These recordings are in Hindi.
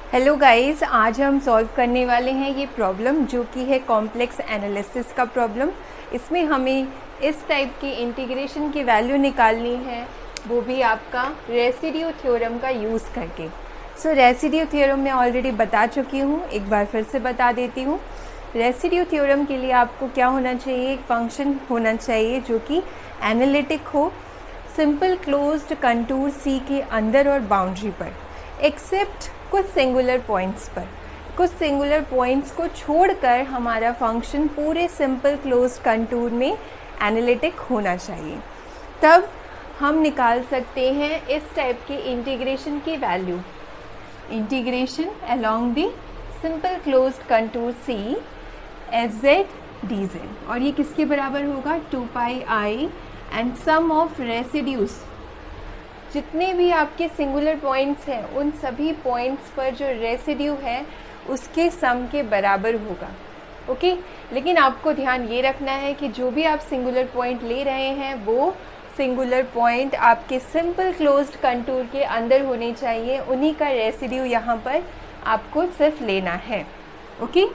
हेलो गाइस, आज हम सॉल्व करने वाले हैं ये प्रॉब्लम जो कि है कॉम्प्लेक्स एनालिसिस का प्रॉब्लम। इसमें हमें इस टाइप की इंटीग्रेशन की वैल्यू निकालनी है, वो भी आपका रेसिड्यू थ्योरम का यूज़ करके। सो रेसिड्यू थ्योरम मैं ऑलरेडी बता चुकी हूँ, एक बार फिर से बता देती हूँ। रेसिड्यू थ्योरम के लिए आपको क्या होना चाहिए, एक फंक्शन होना चाहिए जो कि एनालिटिक हो, सिंपल क्लोज्ड कंटूर सी के अंदर और बाउंड्री पर, एक्सेप्ट कुछ सिंगुलर पॉइंट्स पर। कुछ सिंगुलर पॉइंट्स को छोड़कर हमारा फंक्शन पूरे सिंपल क्लोज्ड कंटूर में एनालिटिक होना चाहिए। तब हम निकाल सकते हैं इस टाइप की इंटीग्रेशन की value. Integration along the simple closed contour C F Z D Z, और ये किसके बराबर होगा, 2 pi I and sum of residues. जितने भी आपके सिंगुलर पॉइंट्स हैं उन सभी पॉइंट्स पर जो रेसिड्यू है उसके सम के बराबर होगा। ओके, लेकिन आपको ध्यान ये रखना है कि जो भी आप सिंगुलर पॉइंट ले रहे हैं वो सिंगुलर पॉइंट आपके सिंपल क्लोज्ड कंटूर के अंदर होने चाहिए, उन्हीं का रेसिड्यू यहाँ पर आपको सिर्फ लेना है। Okay,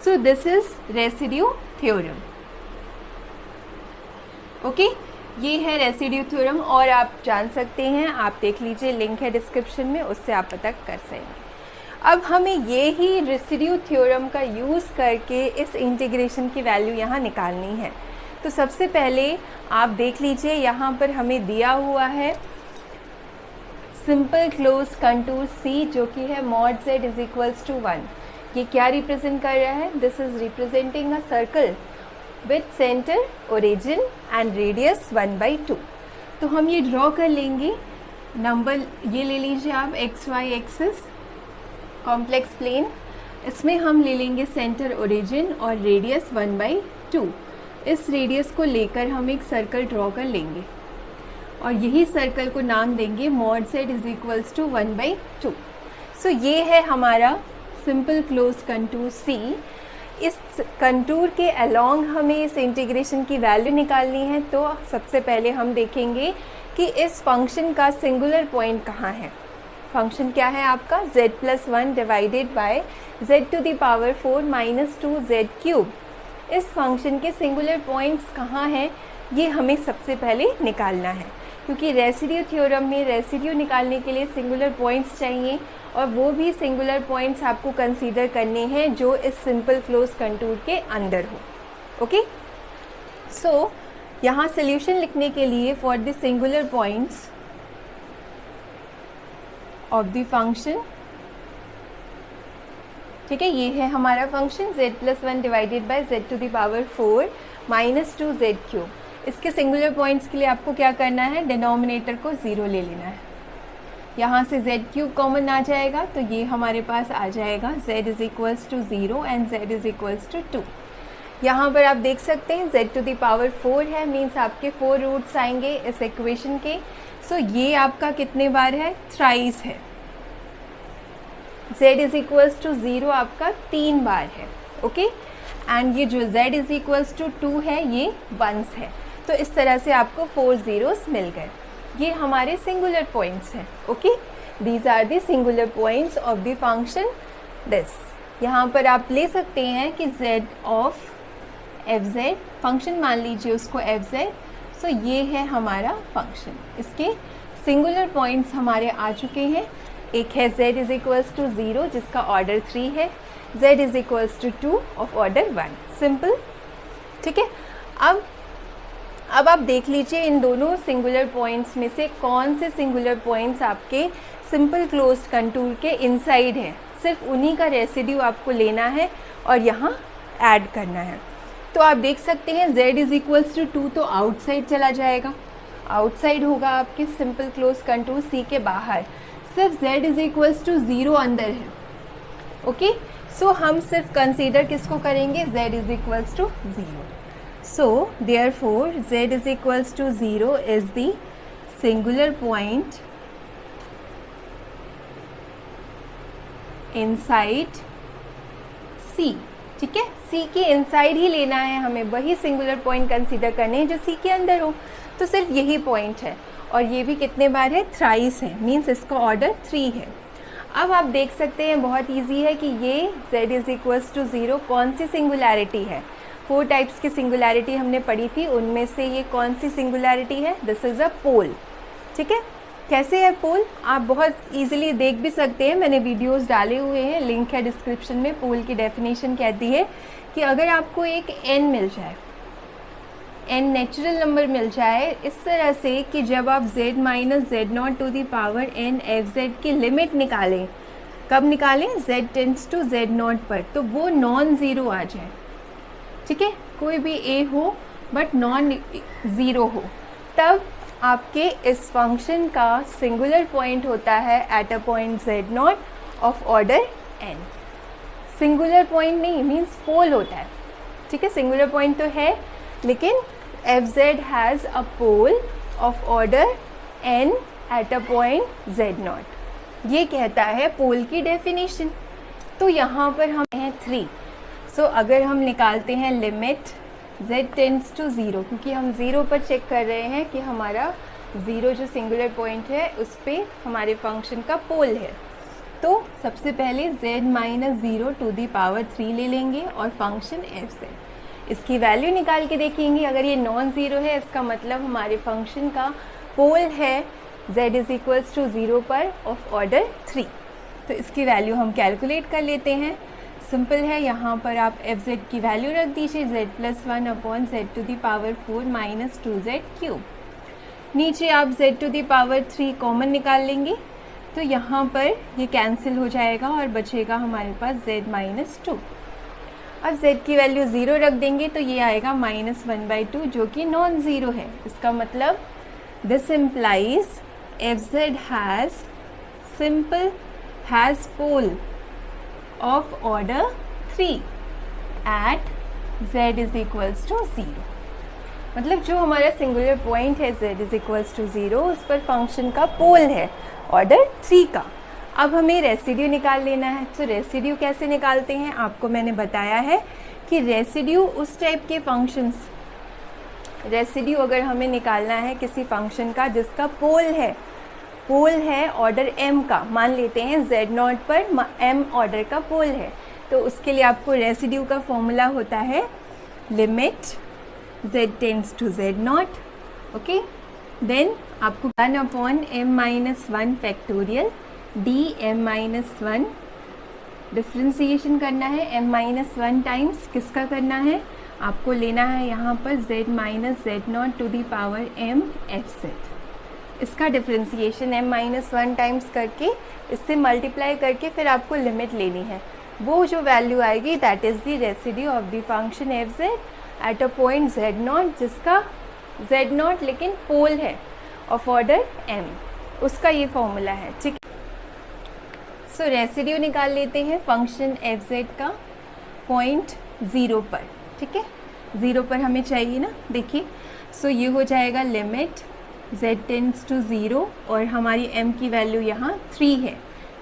so this is residue theorem. Okay, ये है रेसिड्यू थ्योरम, और आप जान सकते हैं, आप देख लीजिए, लिंक है डिस्क्रिप्शन में, उससे आप पता कर सकेंगे। अब हमें ये ही रेसिड्यू थ्योरम का यूज़ करके इस इंटीग्रेशन की वैल्यू यहाँ निकालनी है। तो सबसे पहले आप देख लीजिए, यहाँ पर हमें दिया हुआ है सिंपल क्लोज कंटूर सी जो कि है mod Z is equals to 1। ये क्या रिप्रेजेंट कर रहा है, this is representing a circle with centre, origin and radius 1/2। तो हम ये ड्रॉ कर लेंगे। नंबर ये ले लीजिए आप, X Y axis complex plane, इसमें हम ले लेंगे सेंटर, ओरिजिन और रेडियस 1/2। इस रेडियस को लेकर हम एक सर्कल ड्रॉ कर लेंगे और यही सर्कल को नाम देंगे mod Z is equals to 1/2। So ये है हमारा सिंपल क्लोज कंटूर सी। इस कंटूर के अलोंग हमें इस इंटीग्रेशन की वैल्यू निकालनी है। तो सबसे पहले हम देखेंगे कि इस फंक्शन का सिंगुलर पॉइंट कहाँ है। फंक्शन क्या है आपका, z+1 divided by z⁴ minus 2z³। इस फंक्शन के सिंगुलर पॉइंट्स कहाँ हैं ये हमें सबसे पहले निकालना है, क्योंकि रेसिड्यू थ्योरम में रेसिड्यू निकालने के लिए सिंगुलर पॉइंट्स चाहिए, और वो भी सिंगुलर पॉइंट्स आपको कंसीडर करने हैं जो इस सिंपल क्लोज कंटूर के अंदर हो। ओके, सो यहाँ सॉल्यूशन लिखने के लिए for the singular points of the function, ठीक है, ये है हमारा function z+1 divided by z⁴ minus 2z³। इसके सिंगुलर पॉइंट्स के लिए आपको क्या करना है, डिनोमिनेटर को 0 ले लेना है। यहाँ से z³ कॉमन आ जाएगा तो ये हमारे पास आ जाएगा z is equals to 0 and z is equals to 2। यहाँ पर आप देख सकते हैं z⁴ है, मीन्स आपके 4 रूट्स आएंगे इस इक्वेशन के। सो ये आपका कितने बार है, थ्राइस है। z इज इक्वल्स टू 0 आपका 3 बार है। ओके, एंड ये जो z इज इक्वल्स टू 2 है ये वंस है। तो इस तरह से आपको 4 zeros मिल गए। ये हमारे सिंगुलर पॉइंट्स हैं। Okay, these are the singular points of the function this. यहाँ पर आप ले सकते हैं कि z of F Z, function मान लीजिए उसको एफ जेड। सो ये है हमारा फंक्शन, इसके सिंगुलर पॉइंट्स हमारे आ चुके हैं। एक है z इज इक्वल्स टू 0 जिसका ऑर्डर 3 है, z is equals to 2 of order 1। Simple, ठीक है। अब आप देख लीजिए इन दोनों सिंगुलर पॉइंट्स में से कौन से सिंगुलर पॉइंट्स आपके सिंपल क्लोज्ड कंटूर के इनसाइड है। सिर्फ उन्हीं का रेसिड्यू आपको लेना है और यहाँ ऐड करना है। तो आप देख सकते हैं z इज इक्वल्स टू 2 तो आउटसाइड चला जाएगा, आउटसाइड होगा आपके सिंपल क्लोज कंटूर सी के बाहर। सिर्फ z इज इक्वल्स टू 0 अंदर है। ओके, सो हम सिर्फ कंसीडर किसको करेंगे, z is equals to 0। So therefore z is equals to 0 is the singular point inside C। ठीक है, C के इनसाइड ही लेना है हमें, वही सिंगुलर पॉइंट कंसीडर करने हैं जो C के अंदर हो। तो सिर्फ यही पॉइंट है, और ये भी कितने बार है, थ्राइस है, मीन्स इसका ऑर्डर 3 है। अब आप देख सकते हैं बहुत इजी है कि ये z इज इक्वल्स टू 0 कौन सी सिंगुलैरिटी है। 4 टाइप्स की सिंगुलैरिटी हमने पढ़ी थी, उनमें से ये कौन सी सिंगुलैरिटी है? दिस इज़ अ पोल। ठीक है, कैसे है पोल? आप बहुत इजीली देख भी सकते हैं, मैंने वीडियोस डाले हुए हैं, लिंक है डिस्क्रिप्शन में। पोल की डेफिनेशन कहती है कि अगर आपको एक n मिल जाए, n नेचुरल नंबर मिल जाए इस तरह से कि जब आप z minus Z not to the power n F Z की लिमिट निकालें, कब निकालें? z tends to Z naught पर, तो वो नॉन ज़ीरो आ जाए। ठीक है, कोई भी a हो बट नॉन ज़ीरो हो, तब आपके इस फंक्शन का सिंगुलर पॉइंट होता है at a point z not of order n। Singular point नहीं मीन्स पोल होता है। ठीक है, सिंगुलर पॉइंट तो है लेकिन F Z has a pole of order n at a point z not. ये कहता है पोल की डेफिनेशन। तो यहाँ पर हम हैं 3। सो अगर हम निकालते हैं लिमिट z टेंड्स टू 0, क्योंकि हम 0 पर चेक कर रहे हैं कि हमारा 0 जो सिंगुलर पॉइंट है उस पर हमारे फंक्शन का पोल है, तो सबसे पहले z minus 0 to the power 3 ले लेंगे और फंक्शन एफ जेड, इसकी वैल्यू निकाल के देखेंगे। अगर ये नॉन ज़ीरो है इसका मतलब हमारे फंक्शन का पोल है z इज़ इक्वल्स टू 0 पर ऑफ ऑर्डर 3। तो इसकी वैल्यू हम कैलकुलेट कर लेते हैं। सिंपल है, यहाँ पर आप एफ जेड की वैल्यू रख दीजिए z plus 1 upon Z to the power 4 minus 2z cube. नीचे आप z to the power 3 common निकाल लेंगे, तो यहाँ पर ये कैंसिल हो जाएगा और बचेगा हमारे पास z माइनस 2। अब z की वैल्यू 0 रख देंगे तो ये आएगा माइनस 1/2 जो कि नॉन ज़ीरो है। इसका मतलब this implies F Z has pole of order 3 at z is equals to 0। मतलब जो हमारा सिंगुलर पॉइंट है z is equals to 0 उस पर फंक्शन का पोल है ऑर्डर 3 का। अब हमें रेसिड्यू निकाल लेना है। तो रेसिड्यू कैसे निकालते हैं आपको मैंने बताया है कि रेसिड्यू उस टाइप के फंक्शंस, रेसिड्यू अगर हमें निकालना है किसी फंक्शन का जिसका पोल है ऑर्डर m का, मान लेते हैं z नॉट पर m ऑर्डर का पोल है, तो उसके लिए आपको रेसिड्यू का फॉर्मूला होता है limit z tends to z not. Okay, then आपको 1 upon m minus 1 factorial D m minus 1 differentiation करना है। m माइनस 1 टाइम्स किसका करना है? आपको लेना है यहाँ पर z minus Z not to the power m F Z. इसका डिफ्रेंसीशन m माइनस 1 टाइम्स करके इससे मल्टीप्लाई करके फिर आपको लिमिट लेनी है। वो जो वैल्यू आएगी that is the residue of the function F Z at a point z not, जिसका z नॉट लेकिन पोल है ऑफ ऑर्डर m, उसका ये फॉर्मूला है। ठीक है, सो रेसिड्यू निकाल लेते हैं फंक्शन एफ जेड का पॉइंट 0 पर। ठीक है, 0 पर हमें चाहिए ना, देखिए। सो ये हो जाएगा लिमिट z टेंड्स टू 0 और हमारी m की वैल्यू यहाँ 3 है।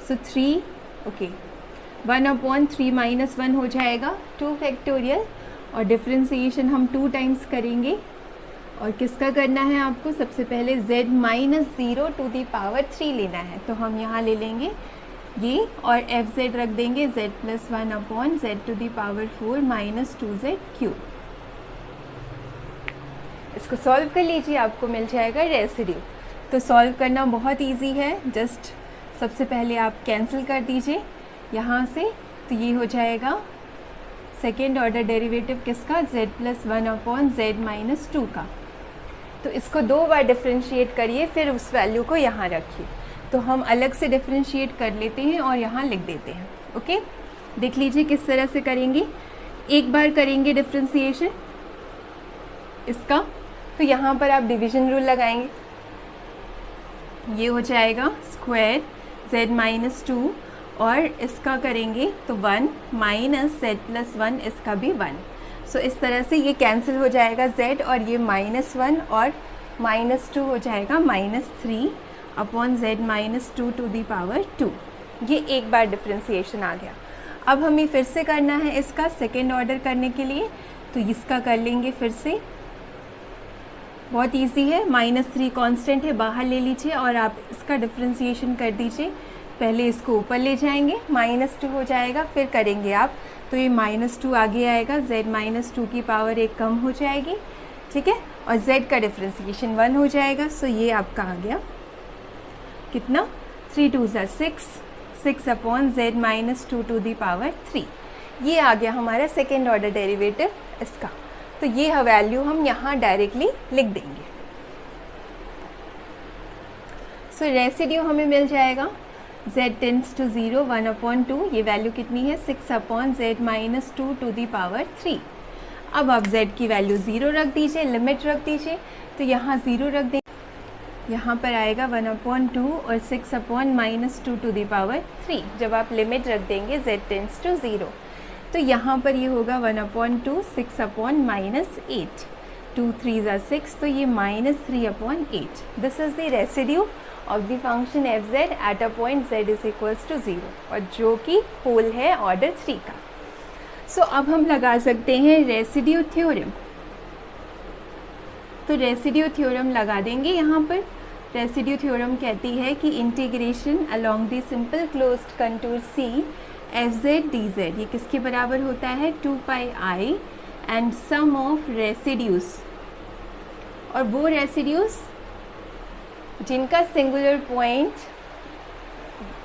सो 3 ओके 1 अपॉन 3 माइनस 1 हो जाएगा 2 फैक्टोरियल और डिफ्रेंसीशन हम 2 टाइम्स करेंगे। और किसका करना है आपको? सबसे पहले z minus 0 to the power 3 लेना है, तो हम यहाँ ले लेंगे ये और एफ जेड रख देंगे z plus 1 upon Z to the power 4 minus 2z cube. इसको सॉल्व कर लीजिए, आपको मिल जाएगा रेसिड्यू। तो सॉल्व करना बहुत इजी है, जस्ट सबसे पहले आप कैंसिल कर दीजिए यहाँ से, तो ये हो जाएगा सेकेंड ऑर्डर डेरिवेटिव किसका? z plus 1 upon Z minus 2 का। तो इसको 2 बार डिफ्रेंशिएट करिए फिर उस वैल्यू को यहाँ रखिए। तो हम अलग से डिफ्रेंशिएट कर लेते हैं और यहाँ लिख देते हैं। ओके, देख लीजिए किस तरह से करेंगे। एक बार करेंगे डिफ्रेंशिएशन इसका, तो यहाँ पर आप डिवीजन रूल लगाएंगे, ये हो जाएगा स्क्वायर z माइनस 2 और इसका करेंगे तो 1 माइनस z प्लस 1, इसका भी 1। सो इस तरह से ये कैंसिल हो जाएगा z और ये माइनस 1 और माइनस 2 हो जाएगा minus 3 upon z minus 2 to the power 2। ये एक बार डिफ्रेंसीशन आ गया। अब हमें फिर से करना है इसका सेकेंड ऑर्डर करने के लिए, तो इसका कर लेंगे फिर से। बहुत इजी है, -3 कांस्टेंट है, बाहर ले लीजिए और आप इसका डिफ्रेंसीशन कर दीजिए। पहले इसको ऊपर ले जाएंगे, -2 हो जाएगा, फिर करेंगे आप तो ये -2 आगे आएगा, z-2 की पावर 1 कम हो जाएगी, ठीक है, और z का डिफ्रेंसिएशन 1 हो जाएगा। सो ये आपका आ गया कितना, 3 2 6, 6 upon z-2 to the power 3। ये आ गया हमारा सेकेंड ऑर्डर डेरिवेटिव इसका। तो ये वैल्यू हम यहाँ डायरेक्टली लिख देंगे। सो रेसिड्यू हमें मिल जाएगा z टेंड्स टू 0, 1/2, ये वैल्यू कितनी है, 6 upon z-2 to the power 3। अब आप z की वैल्यू 0 रख दीजिए, लिमिट रख दीजिए, तो यहाँ 0 रख देंगे, यहाँ पर आएगा 1/2 और 6 अपॉन -2 टू दी पावर 3। जब आप लिमिट रख देंगे z टेंड्स टू 0, तो यहाँ पर ये होगा 1/2, 6 अपॉन -8, 2 3 ज़ा 6, तो ये -3/8। This is the residue of the function F Z at a point z is equals to 0, और जो कि पोल है ऑर्डर 3 का। सो अब हम लगा सकते हैं रेसिड्यू थ्योरम। तो रेसिड्यू थ्योरम लगा देंगे यहाँ पर। रेसिड्यू थ्योरम कहती है कि integration along the simple closed contour C F Z D Z, ये किसके बराबर होता है, 2πi and sum of residues, और वो रेसिड्यूज जिनका सिंगुलर पॉइंट,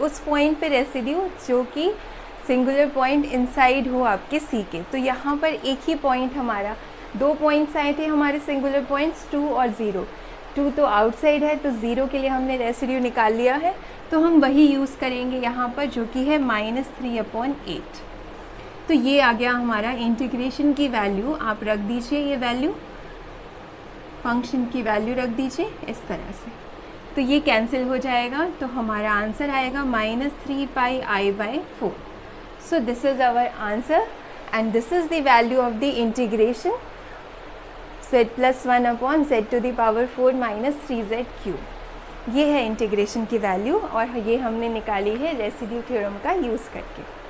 उस पॉइंट पे रेसिड्यू जो कि सिंगुलर पॉइंट इनसाइड हो आपके C के। तो यहाँ पर एक ही पॉइंट, हमारा 2 पॉइंट्स आए थे हमारे सिंगुलर पॉइंट्स 2 और 0। 2 तो आउटसाइड है, तो 0 के लिए हमने रेसिड्यू निकाल लिया है, तो हम वही यूज़ करेंगे यहाँ पर, जो कि है -3/8। तो ये आ गया हमारा इंटीग्रेशन की वैल्यू। आप रख दीजिए, ये वैल्यू फंक्शन की वैल्यू रख दीजिए इस तरह से, तो ये कैंसिल हो जाएगा, तो हमारा आंसर आएगा -3πi/4। So this is our answer and this is the value of the integration z + 1 upon z to the power 4 - 3z³। ये है इंटीग्रेशन की वैल्यू, और ये हमने निकाली है रेसिड्यू थ्योरम का यूज़ करके।